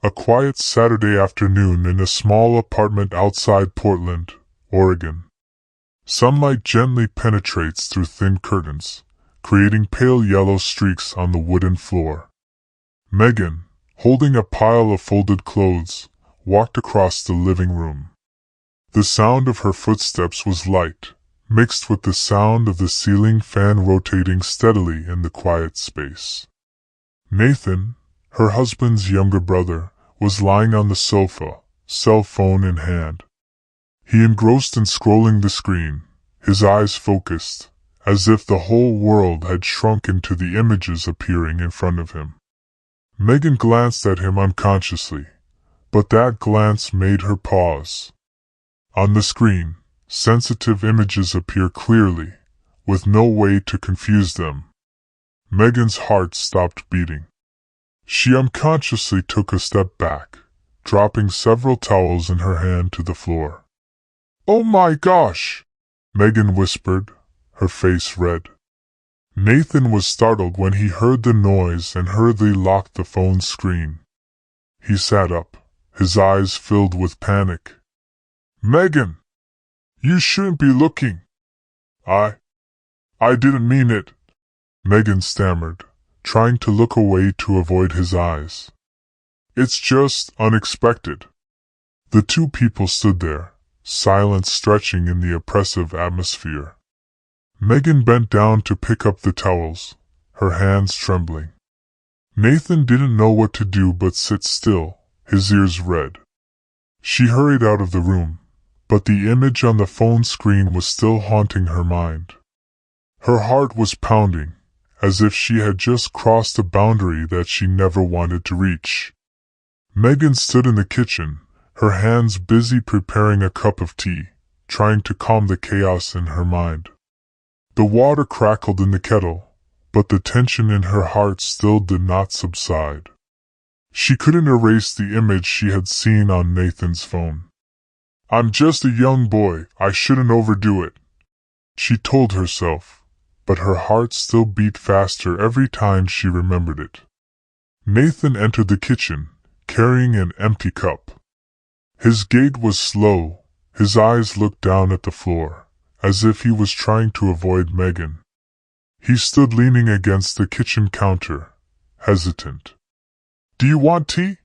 A quiet Saturday afternoon in a small apartment outside Portland, Oregon. Sunlight gently penetrates through thin curtains, creating pale yellow streaks on the wooden floor. Megan, holding a pile of folded clothes, walked across the living room. The sound of her footsteps was light, mixed with the sound of the ceiling fan rotating steadily in the quiet space. Nathan, her husband's younger brother, was lying on the sofa, cell phone in hand. He engrossed in scrolling the screen, his eyes focused, as if the whole world had shrunk into the images appearing in front of him. Megan glanced at him unconsciously, but that glance made her pause. On the screen, sensitive images appear clearly, with no way to confuse them. Megan's heart stopped beating. She unconsciously took a step back, dropping several towels in her hand to the floor. "Oh my gosh!" Megan whispered, her face red. Nathan was startled when he heard the noise and hurriedly locked the phone screen. He sat up, his eyes filled with panic. "Megan! You shouldn't be looking. I didn't mean it," Megan stammered, trying to look away to avoid his eyes. "It's just unexpected." The two people stood there, silence stretching in the oppressive atmosphere. Megan bent down to pick up the towels, her hands trembling. Nathan didn't know what to do but sit still, his ears red. She hurried out of the room, but the image on the phone screen was still haunting her mind. Her heart was pounding, as if she had just crossed a boundary that she never wanted to reach. Megan stood in the kitchen, her hands busy preparing a cup of tea, trying to calm the chaos in her mind. The water crackled in the kettle, but the tension in her heart still did not subside. She couldn't erase the image she had seen on Nathan's phone. "I'm just a young boy, I shouldn't overdo it," she told herself, but her heart still beat faster every time she remembered it. Nathan entered the kitchen, carrying an empty cup. His gait was slow, his eyes looked down at the floor, as if he was trying to avoid Megan. He stood leaning against the kitchen counter, hesitant. "Do you want tea?"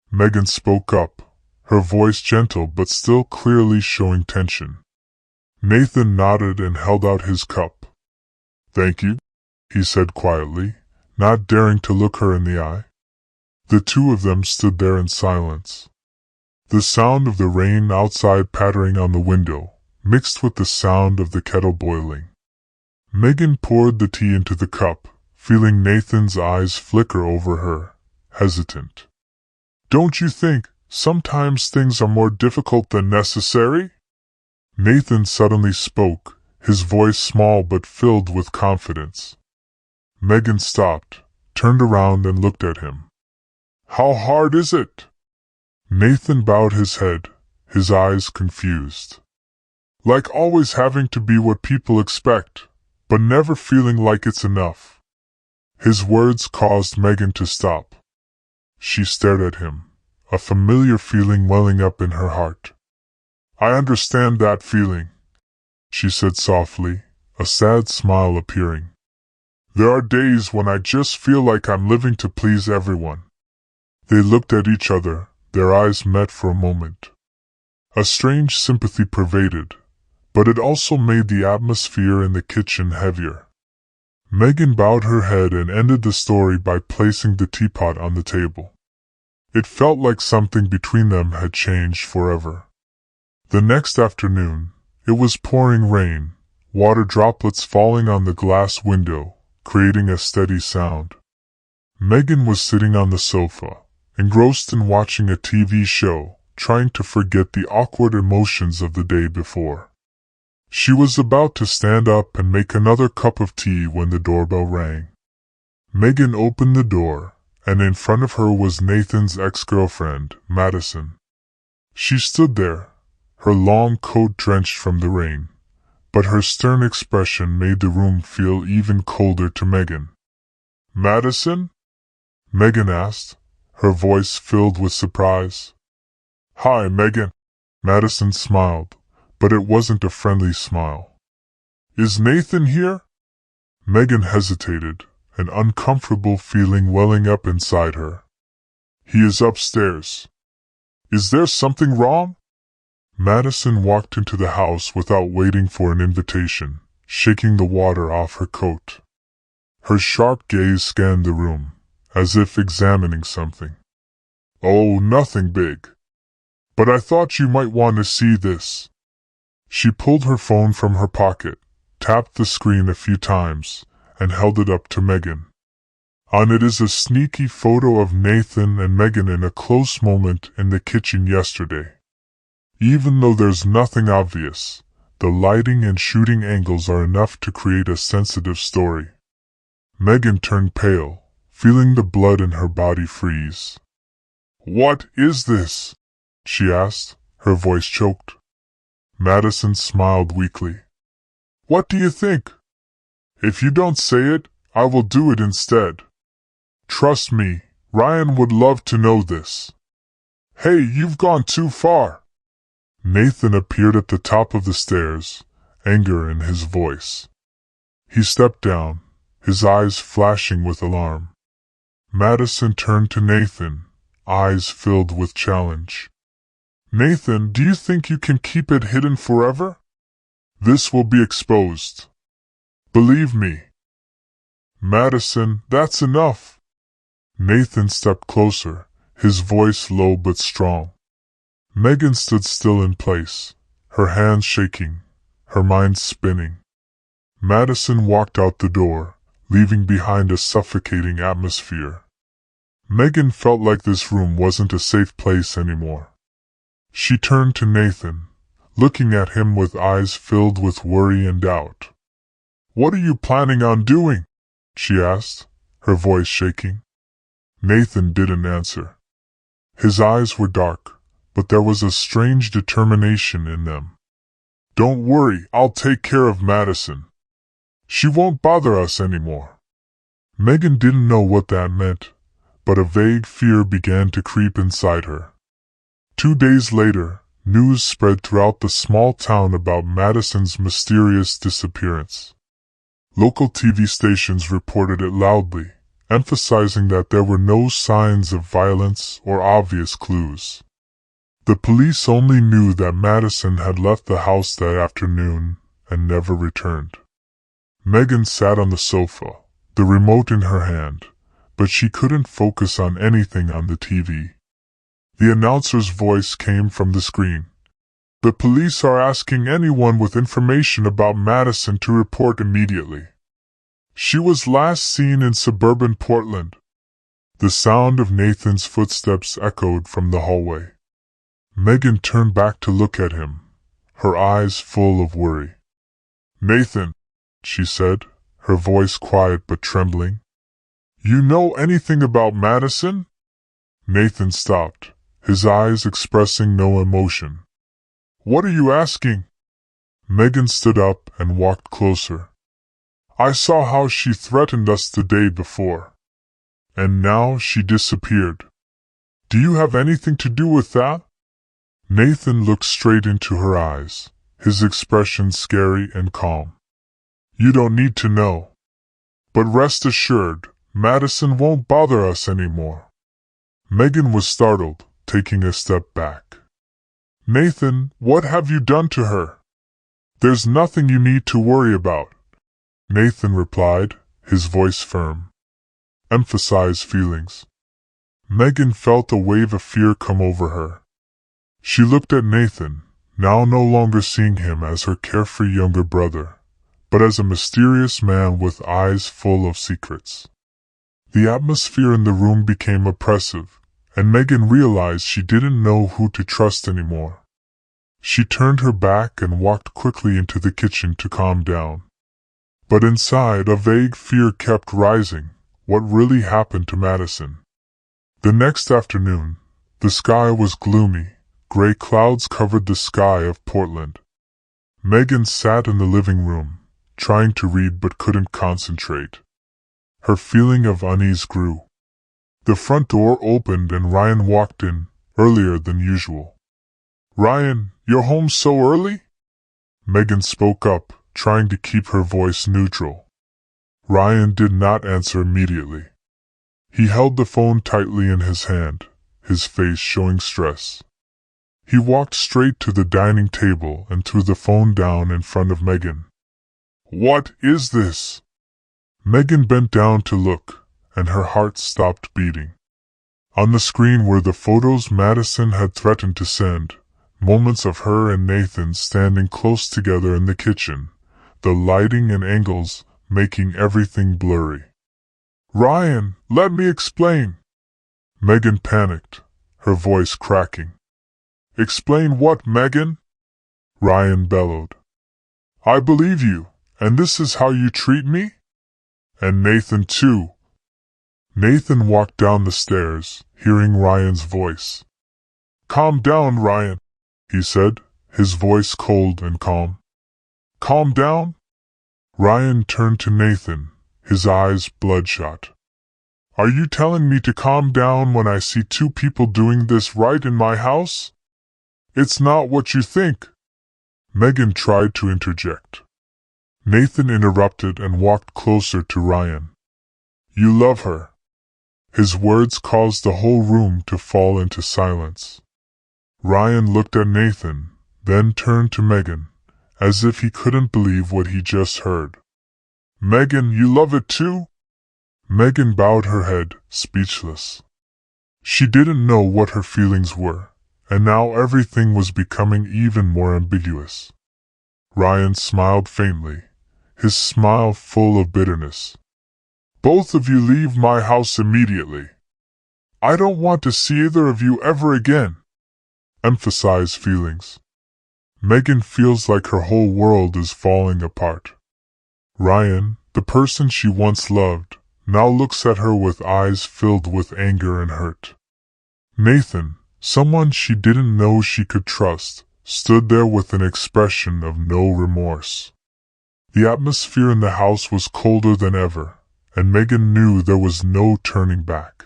Megan spoke up, her voice gentle but still clearly showing tension. Nathan nodded and held out his cup. "Thank you," he said quietly, not daring to look her in the eye. The two of them stood there in silence. The sound of the rain outside pattering on the window, mixed with the sound of the kettle boiling. Megan poured the tea into the cup, feeling Nathan's eyes flicker over her, hesitant. "Don't you think sometimes things are more difficult than necessary?" Nathan suddenly spoke, his voice small but filled with confidence. Megan stopped, turned around and looked at him. "How hard is it?" Nathan bowed his head, his eyes confused. "Like always having to be what people expect, but never feeling like it's enough." His words caused Megan to stop. She stared at him, a familiar feeling welling up in her heart. "I understand that feeling," she said softly, a sad smile appearing. "There are days when I just feel like I'm living to please everyone." They looked at each other, their eyes met for a moment. A strange sympathy pervaded, but it also made the atmosphere in the kitchen heavier. Megan bowed her head and ended the story by placing the teapot on the table. It felt like something between them had changed forever. The next afternoon, it was pouring rain, water droplets falling on the glass window, creating a steady sound. Megan was sitting on the sofa, engrossed in watching a TV show, trying to forget the awkward emotions of the day before. She was about to stand up and make another cup of tea when the doorbell rang. Megan opened the door, and in front of her was Nathan's ex-girlfriend, Madison. She stood there, her long coat drenched from the rain, but her stern expression made the room feel even colder to Megan. "Madison?" Megan asked, her voice filled with surprise. "Hi, Megan." Madison smiled, but it wasn't a friendly smile. "Is Nathan here?" Megan hesitated, an uncomfortable feeling welling up inside her. "He is upstairs." "Is there something wrong?" Madison walked into the house without waiting for an invitation, shaking the water off her coat. Her sharp gaze scanned the room, as if examining something. "Oh, nothing big. But I thought you might want to see this." She pulled her phone from her pocket, tapped the screen a few times, and held it up to Megan. On it is a sneaky photo of Nathan and Megan in a close moment in the kitchen yesterday. Even though there's nothing obvious, the lighting and shooting angles are enough to create a sensitive story. Megan turned pale, feeling the blood in her body freeze. "What is this?" she asked, her voice choked. Madison smiled weakly. "What do you think? If you don't say it, I will do it instead. Trust me, Ryan would love to know this." "Hey, you've gone too far." Nathan appeared at the top of the stairs, anger in his voice. He stepped down, his eyes flashing with alarm. Madison turned to Nathan, eyes filled with challenge. "Nathan, do you think you can keep it hidden forever? This will be exposed. Believe me." "Madison, that's enough." Nathan stepped closer, his voice low but strong. Megan stood still in place, her hands shaking, her mind spinning. Madison walked out the door, leaving behind a suffocating atmosphere. Megan felt like this room wasn't a safe place anymore. She turned to Nathan, looking at him with eyes filled with worry and doubt. "What are you planning on doing?" she asked, her voice shaking. Nathan didn't answer. His eyes were dark, but there was a strange determination in them. "Don't worry, I'll take care of Madison. She won't bother us anymore." Megan didn't know what that meant, but a vague fear began to creep inside her. 2 days later, news spread throughout the small town about Madison's mysterious disappearance. Local TV stations reported it loudly, emphasizing that there were no signs of violence or obvious clues. The police only knew that Madison had left the house that afternoon and never returned. Megan sat on the sofa, the remote in her hand, but she couldn't focus on anything on the TV. The announcer's voice came from the screen. "The police are asking anyone with information about Madison to report immediately. She was last seen in suburban Portland." The sound of Nathan's footsteps echoed from the hallway. Megan turned back to look at him, her eyes full of worry. "Nathan," she said, her voice quiet but trembling. "You know anything about Madison?" Nathan stopped, his eyes expressing no emotion. "What are you asking?" Megan stood up and walked closer. "I saw how she threatened us the day before. And now she disappeared. Do you have anything to do with that?" Nathan looked straight into her eyes, his expression scary and calm. "You don't need to know. But rest assured, Madison won't bother us anymore." Megan was startled, taking a step back. "Nathan, what have you done to her?" "There's nothing you need to worry about," Nathan replied, his voice firm. "Emphasize feelings." Megan felt a wave of fear come over her. She looked at Nathan, now no longer seeing him as her carefree younger brother, but as a mysterious man with eyes full of secrets. The atmosphere in the room became oppressive, and Megan realized she didn't know who to trust anymore. She turned her back and walked quickly into the kitchen to calm down. But inside, a vague fear kept rising. What really happened to Madison? The next afternoon, the sky was gloomy. Gray clouds covered the sky of Portland. Megan sat in the living room, trying to read but couldn't concentrate. Her feeling of unease grew. The front door opened and Ryan walked in, earlier than usual. "Ryan, you're home so early?" Megan spoke up, trying to keep her voice neutral. Ryan did not answer immediately. He held the phone tightly in his hand, his face showing stress. He walked straight to the dining table and threw the phone down in front of Megan. "What is this?" Megan bent down to look, and her heart stopped beating. On the screen were the photos Madison had threatened to send, moments of her and Nathan standing close together in the kitchen, the lighting and angles making everything blurry. "Ryan, let me explain." Megan panicked, her voice cracking. "Explain what, Megan?" Ryan bellowed. "I believe you, and this is how you treat me?" "And Nathan too." Nathan walked down the stairs, hearing Ryan's voice. "Calm down, Ryan," he said, his voice cold and calm. "Calm down?" Ryan turned to Nathan, his eyes bloodshot. "Are you telling me to calm down when I see two people doing this right in my house? It's not what you think." Megan tried to interject. Nathan interrupted and walked closer to Ryan. "You love her." His words caused the whole room to fall into silence. Ryan looked at Nathan, then turned to Megan, as if he couldn't believe what he just heard. "Megan, you love it too?" Megan bowed her head, speechless. She didn't know what her feelings were, and now everything was becoming even more ambiguous. Ryan smiled faintly, his smile full of bitterness. "Both of you leave my house immediately. I don't want to see either of you ever again." Emphasize feelings. Megan feels like her whole world is falling apart. Ryan, the person she once loved, now looks at her with eyes filled with anger and hurt. Nathan, someone she didn't know she could trust, stood there with an expression of no remorse. The atmosphere in the house was colder than ever, and Megan knew there was no turning back.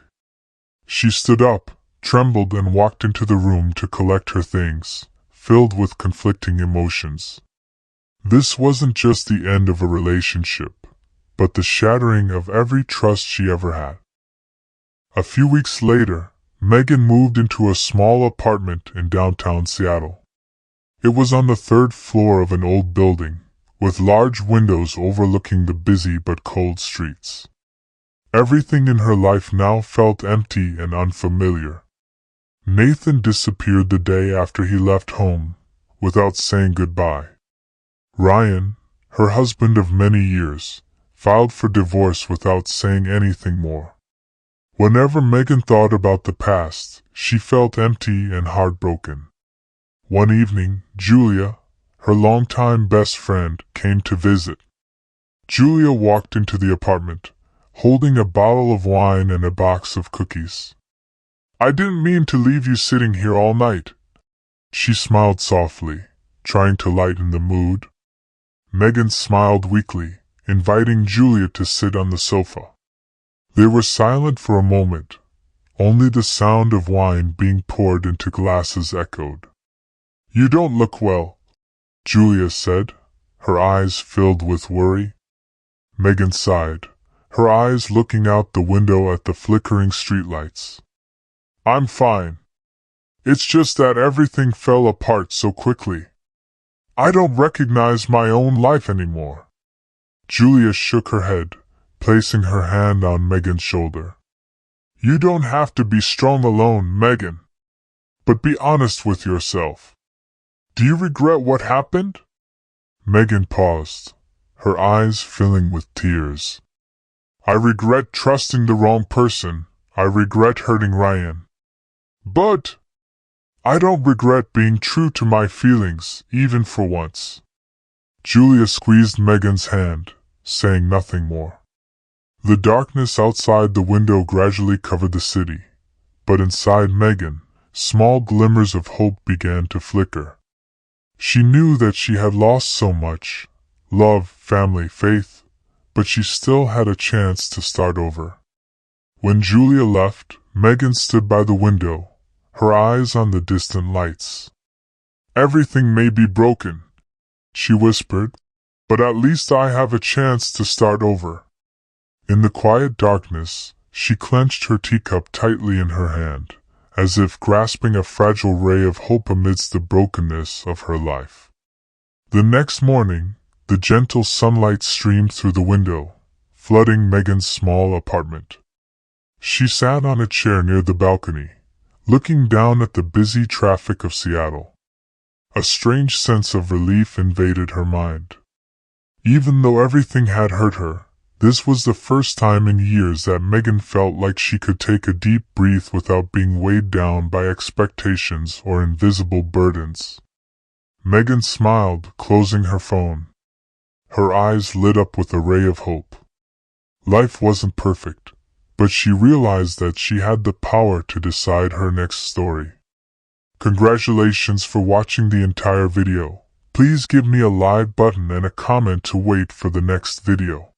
She stood up, trembled, and walked into the room to collect her things, filled with conflicting emotions. This wasn't just the end of a relationship, but the shattering of every trust she ever had. A few weeks later, Megan moved into a small apartment in downtown Seattle. It was on the third floor of an old building, with large windows overlooking the busy but cold streets. Everything in her life now felt empty and unfamiliar. Nathan disappeared the day after he left home, without saying goodbye. Ryan, her husband of many years, filed for divorce without saying anything more. Whenever Megan thought about the past, she felt empty and heartbroken. One evening, Julia, her longtime best friend, came to visit. Julia walked into the apartment, holding a bottle of wine and a box of cookies. "I didn't mean to leave you sitting here all night." She smiled softly, trying to lighten the mood. Megan smiled weakly, inviting Julia to sit on the sofa. They were silent for a moment. Only the sound of wine being poured into glasses echoed. "You don't look well," Julia said, her eyes filled with worry. Megan sighed, her eyes looking out the window at the flickering streetlights. "I'm fine. It's just that everything fell apart so quickly. I don't recognize my own life anymore." Julia shook her head, placing her hand on Megan's shoulder. "You don't have to be strong alone, Megan. But be honest with yourself. Do you regret what happened?" Megan paused, her eyes filling with tears. "I regret trusting the wrong person. I regret hurting Ryan. But I don't regret being true to my feelings, even for once." Julia squeezed Megan's hand, saying nothing more. The darkness outside the window gradually covered the city, but inside Megan, small glimmers of hope began to flicker. She knew that she had lost so much: love, family, faith, but she still had a chance to start over. When Julia left, Megan stood by the window, her eyes on the distant lights. "Everything may be broken," she whispered, "but at least I have a chance to start over." In the quiet darkness, she clenched her teacup tightly in her hand, as if grasping a fragile ray of hope amidst the brokenness of her life. The next morning, the gentle sunlight streamed through the window, flooding Megan's small apartment. She sat on a chair near the balcony, looking down at the busy traffic of Seattle. A strange sense of relief invaded her mind. Even though everything had hurt her, this was the first time in years that Megan felt like she could take a deep breath without being weighed down by expectations or invisible burdens. Megan smiled, closing her phone. Her eyes lit up with a ray of hope. Life wasn't perfect, but she realized that she had the power to decide her next story. Congratulations for watching the entire video. Please give me a like button and a comment to wait for the next video.